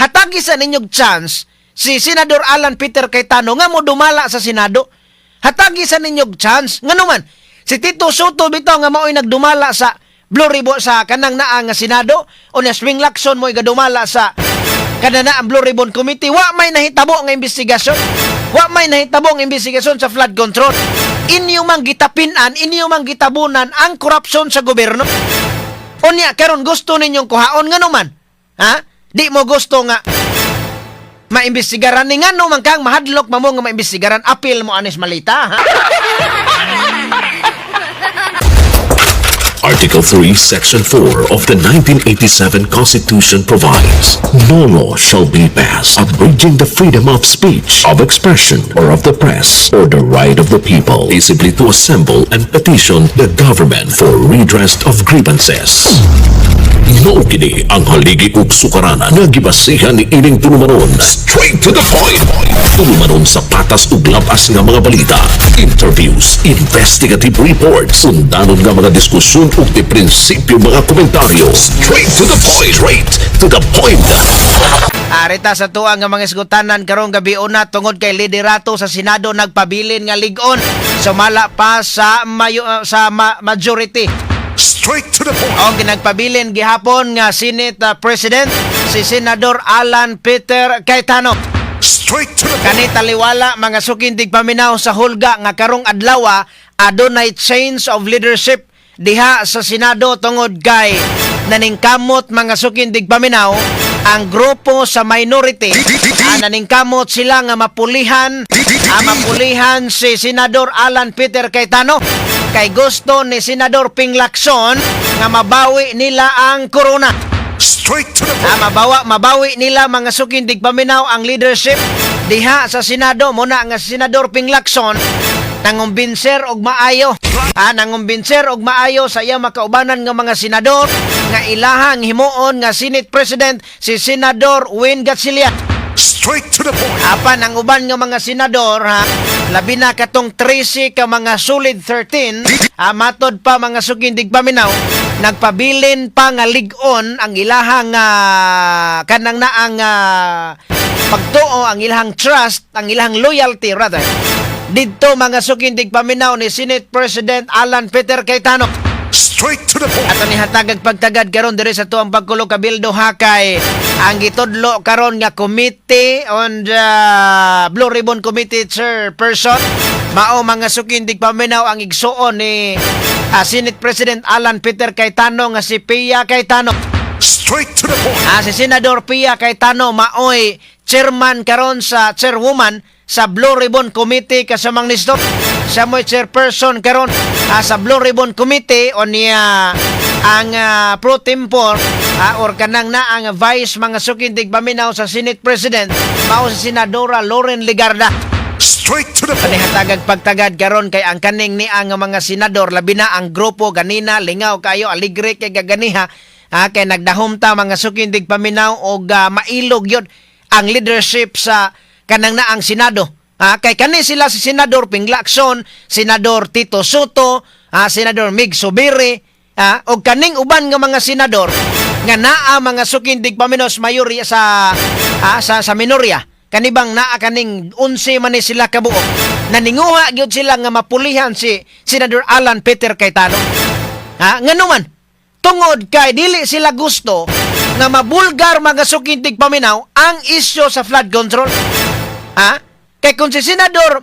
Hatagi sa ninyong chance si Senador Alan Peter Cayetano nga mo dumala sa Senado. Hatagi sa ninyong chance nga naman si Tito Soto bitaw nga mao'y nagdumala sa Blue Ribbon sa kanang naa nga Senado o ni Swing Lacson mo'y gadumala sa kanang naa Blue Ribbon Committee. Wa may nahitabo nga investigasyon. Wa may nahitabo nga investigasyon sa flood control. Inyo mang gitapinan, inyo mang gitabunan ang korupsyon sa gobyerno. Unya karon gusto ninyong kuhaon nga naman. Ha? Di mo gusto nga maimbestigaran ni ngano man kang mahadlok mamo nga maimbestigaran apil mo anis malita, ha? Article 3, Section 4 of the 1987 Constitution provides, no law shall be passed abridging the freedom of speech, of expression, or of the press, or the right of the people peaceably to assemble and petition the government for redress of grievances. Mao kini ang haligi ug sukaranan nga gibasihan ni ining tulumanon. Straight to the point. Tulumanon sa patas ug labas nga mga balita, interviews, investigative reports, undanon nga mga diskusyon ug di prinsipyo mga komentaryo. Straight to the point. Straight to the point. Arita sa tuwa nga mga isgutanan karong gabi una tungod kay liderato sa Senado nagpabilin nga ligon sumala pa sa majority. Straight to the point. Ang ginagpabilin gihapon nga Senate President si Senador Alan Peter Cayetano. Straight to the point. Kani taliwala mga sukindig paminaw sa hulga nga karong adlaw adunay change of leadership diha sa Senado tungod kay naningkamot mga sukindig paminaw ang grupo sa minority. Naningkamot sila nga mapulihan si Senador Alan Peter Cayetano kay gusto ni Senador Ping Lacson nga mabawi nila ang corona. Straight to the point. Mabawi nila mga sukindig paminaw ang leadership diha sa Senado. Muna nga si Senador Ping Lacson nangumbinser og maayo. Nangumbinser og maayo sa iya makaubanan nga mga senador nga ilahang himuon nga Senate President si Senador Win Gatchalian. Straight to the point. Apan ang uban nga mga senador labi na katong 13 ka mga solid 13 matod pa mga sukindig paminaw nagpabilin pa nga ligon ang ilahang kanang naang pagtuo, ang ilahang trust, ang ilahang loyalty rather didto mga sukindig paminaw ni Senate President Alan Peter Cayetano. Straight to the point. Ato ni hatagag pagtagad karon diri sa tuang pagkulo kabildo hakay ang gitudlo karon nga committee on the Blue Ribbon Committee chairperson mao mga sukindig paminaw ang igsuon ni Senate President Alan Peter Cayetano nga si Pia Cayetano. Straight to the point. Si Senador Pia Cayetano maoy chairman karon sa chairwoman sa Blue Ribbon Committee kasamang nisdok. Siya mo'y chairperson karon sa Blue Ribbon Committee o niya ang pro tempore or kanang na ang vice mga sukindig paminaw sa Senate President mao si Senadora Loren Legarda. Straight to the point. Panihatagag pagtagad karon kay ang kaning ni ang mga senador labi na ang grupo ganina lingaw kayo aligre kay gaganiha kay nagdahom ta mga sukindig paminaw og mailog yun ang leadership sa kanang na ang Senado. Kay kani sila si Senador Ping Lacson, Senador Tito Soto, Senador Mig Subiri, o kaning uban nga mga senador nga naa mga sukindig paminos mayori sa minorya. Kanibang naa kaning 11 man ni sila kabuo. Naninguha gyud sila nga mapulihan si Senador Alan Peter Cayetano. Ngano man tungod kay dili sila gusto nga mabulgar mga sukindig paminaw ang isyu sa flood control. Kay kung si Senador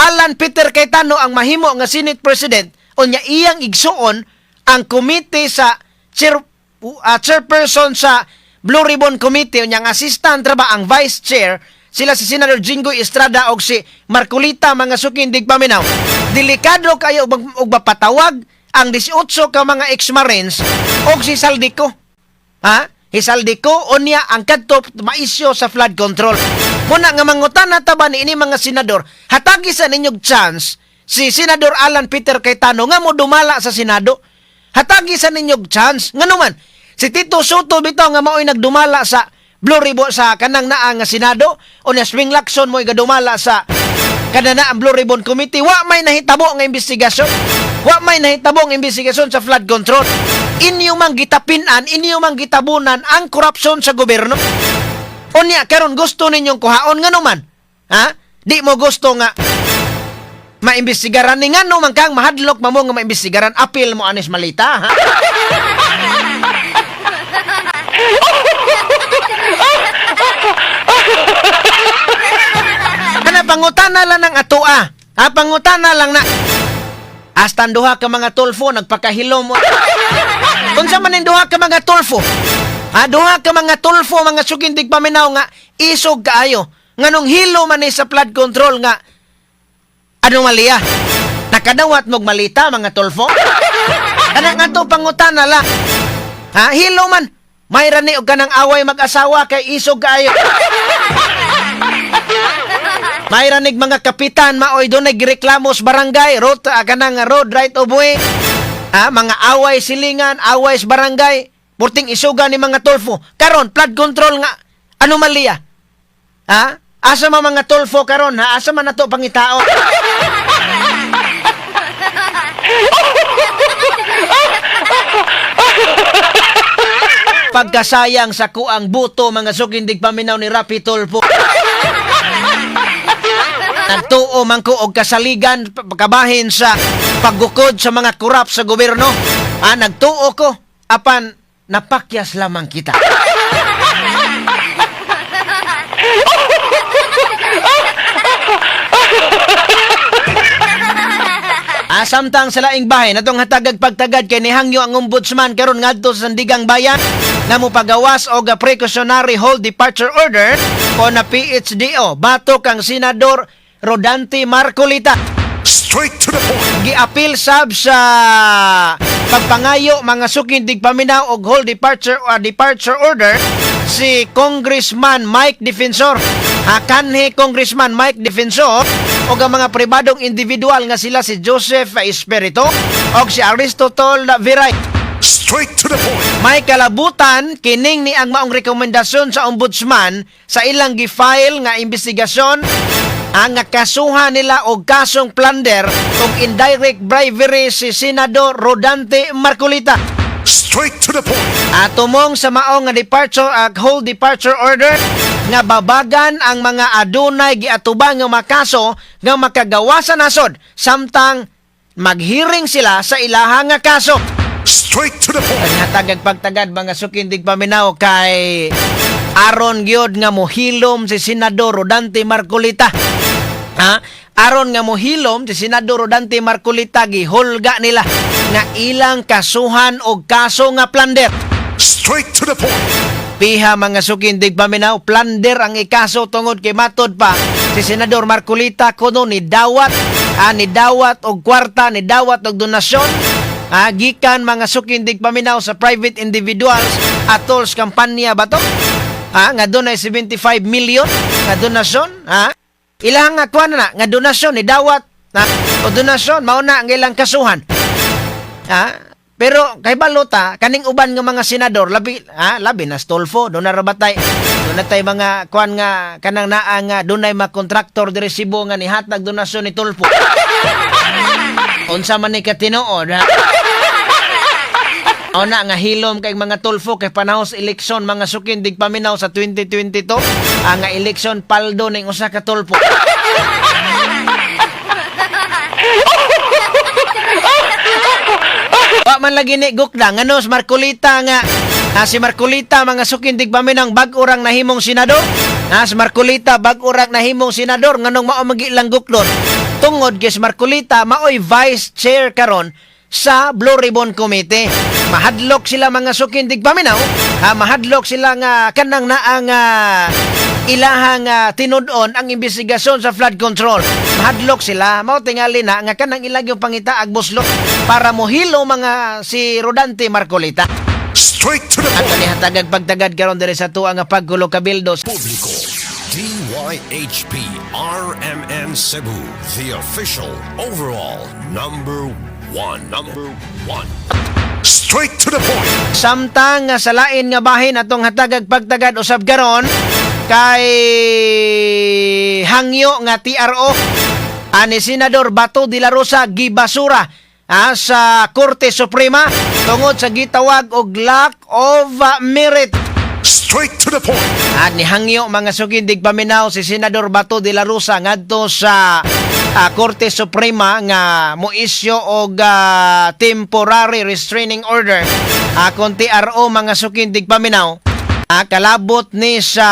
Alan Peter Cayetano ang mahimo nga Senate President o niya iyang igsuon ang committee sa chairperson sa Blue Ribbon Committee o niyang assistant ba ang vice chair sila si Senador Jinggoy Estrada o si Marcolita mga sukindig paminaw. Delikado kayo og mapatawag ang 18 ka mga ex-marines o si Saldico. Hisaldico o niya ang kadto maisyo sa flood control. Muna nga mangutan na taba ni ini mga senador, hatagi sa ninyong chance si Senador Alan Peter Cayetano nga mo dumala sa Senado. Hatagi sa ninyong chance. Nga naman, si Tito Soto bitaw nga mao'y nagdumala sa Blue Ribbon sa kanang naa nga Senado o ni Swing Lacson mo'y gadumala sa kanang naa ang Blue Ribbon Committee. Wa may nahitabo nga investigasyon. Wa may nahitabo nga investigasyon sa flood control. Inyo mang gitapinan, inyo mang gitabunan ang korupsyon sa gobyerno. Unya karon gusto ninyong kuhaon nga naman. Ha? Di mo gusto nga maimbestigaran ni nga naman kang mahadlok mamo nga maimbestigaran apil mo anis malita, ha? Kana pangutana lang ng atua. Ha, pangutana lang na astan duha ka mga tulfo nagpakahilom mo. Unsa man ning duha ka mga tulfo? Ha, duha ka mga tulfo mga sukindig paminaw nga isog kaayo. Nganong hilo man ni sa flood control nga anomalya. Nakadawat mog malita mga tulfo. Kana nga to pangutana la. Ha, hilo man. May rani og kanang away mag-asawa kay isog kaayo. May ranig mga kapitan maoy doon nagreklamo sa barangay kanang road right of way. Mga away silingan, away sa barangay, purting isuga ni mga tulfo. Karon flood control nga anomalya. Asa mga tulfo karon, ha? Asa man nato pangitao? Pagkasayang sa kuang buto mga sukindig paminaw ni Rapi Tulfo. Nagtuo man ko og kasaligan pagkabahin sa paggukod sa mga kurap sa gobyerno. Nagtuo ko apan napakyas lamang kita. Samtang sa laing bahay natong hatagag pagtagad kay nihangyo ang ombudsman karon ngadto sa Sandigang Bayan nga mopagawas og precautionary hold departure order ko na PHDO batok kang Senador Rodante Marcolita. Straight to the point. Giapil sab sa pagpangayo mga sukindig paminaw og hold departure order si Congressman Mike Defensor. Kanhi Congressman Mike Defensor o ang mga pribadong individual nga sila si Joseph Espirito o si Aristotle Viray. Straight to the point. May kalabutan kining ni ang maong rekomendasyon sa ombudsman sa ilang gifile nga investigasyon ang kasuhan nila og kasong plunder ug indirect bribery si Senador Rodante Marcolita. Straight to the point. Tumong sa maong nga hold departure order nga babagan ang mga adunay giatubang nga makaso nga makagawasan nasod samtang maghearing sila sa ilaha nga kaso. Straight to the point. Natagag pagtagad mga sukindig paminaw kay aron gyud nga mohilom si Senador Rodante Marcolita. Aron nga mohilom si Senador Rodante Marcolita gihulga nila nga ilang kasuhan og kaso nga plunder. Straight to the point. Piha mga sukindig paminaw plunder ang ikaso tungod kay matod pa si Senador Marcolita kuno ni dawat og kwarta, ni dawat og donasyon gikan mga sukindig paminaw sa private individuals atol sa kampanya ba to? Nga dunay 75 million nga donasyon. Ilang nga kuan na nga donasyon ni dawat o donasyon mao na ang ilang kasuhan. Pero kay balota kaning uban nga mga senador labi na Stolfo do na rabatay. Do na tay mga kuan nga kanang naa nga dunay mga kontraktor diri Cebu nga nihatag donasyon ni Tulfo. Unsa man ni katinuod na nga hilom kay mga Tulfo kay panahon sa eleksyon mga sukindig paminaw sa 2022 nga eleksyon paldo ning usa ka Tulfo. Wa man lagi ni gukda ngano si Marcolita nga si Marcolita mga sukindig paminang bag-urang nahimong senador. Si Marcolita bag-urang nahimong senador nganong mao magilang gukdon. Tungod kay si Marcolita maoy vice chair karon sa Blue Ribbon Committee. Mahadlok sila mga sukindig paminaw. Mahadlok sila nga kanang naang ilahang tinud-on ang investigasyon sa flood control. Mahadlok sila. Mao tingali na nga kanang ilang yung pangitaag buslok para mohilo mga si Rodante Marcolita. Straight to the At point. kanihatagag pagtagad karon diri sa tuwa nga paggulo kabildo. Publico. DYHP RMN Cebu, the official overall number one. Straight to the point. Samtang nga sa lain nga bahin atong hatagag pagtagad usab karon kay hangyo nga TRO ani Senador Bato de la Rosa gibasura sa Korte Suprema tungod sa gitawag og lack of merit Straight to the point. At nihangyo mga sukindig paminaw si Senador Bato de la Rosa ngadto sa Korte Suprema nga moisyo og temporary restraining order kon TRO mga sukindig paminaw kalabot ni sa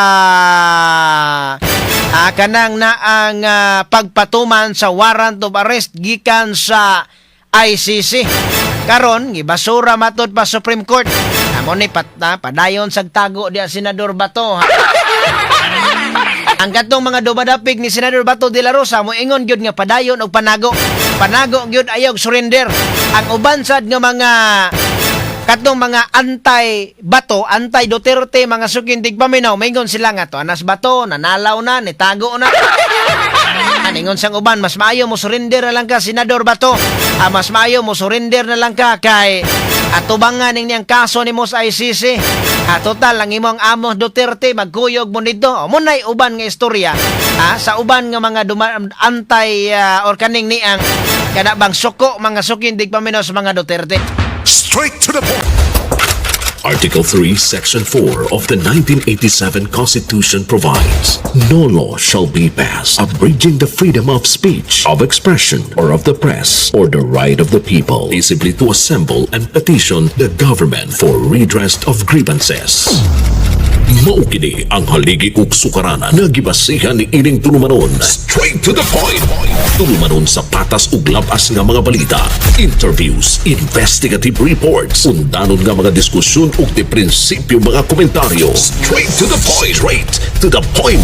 kanang na ang pagpatuman sa warrant of arrest gikan sa ICC. Karon gibasura matod pa Supreme Court. Amo ni padayon sag tago dia Senador Bato. Ang katong mga dumadapig ni Senador Bato de la Rosa moingon gyud nga padayon og panago. Panago gyud ayaw surrender. Ang uban sad nga mga katong mga anti-Bato, anti-Duterte, mga sukindig paminaw, maingon sila nga to, anas Bato, nanalaw na, nitago na. Aningon sang uban, mas maayo mo surrender na lang ka, Senador Bato. Mas maayo mo surrender na lang ka kay atubangan ning niyang kaso ni mo sa ICC. Total, ang imong amo Duterte, magkuyog mo nito. Munay uban nga istorya. Sa uban nga mga anti or kaning niang kada bang suko, mga sukindig paminaw sa mga Duterte. Straight to the point. Article 3, Section 4 of the 1987 Constitution provides, no law shall be passed abridging the freedom of speech, of expression, or of the press, or the right of the people peaceably to assemble and petition the government for redress of grievances. Maukini ang haligi ug sukaranan nga gibasihan ni ining tulumanon. Straight to the point. Tulumanon sa patas ug labas nga mga balita, interviews, investigative reports, undanon nga mga diskusyon ug di prinsipyo mga komentaryo. Straight to the point. Straight to the point.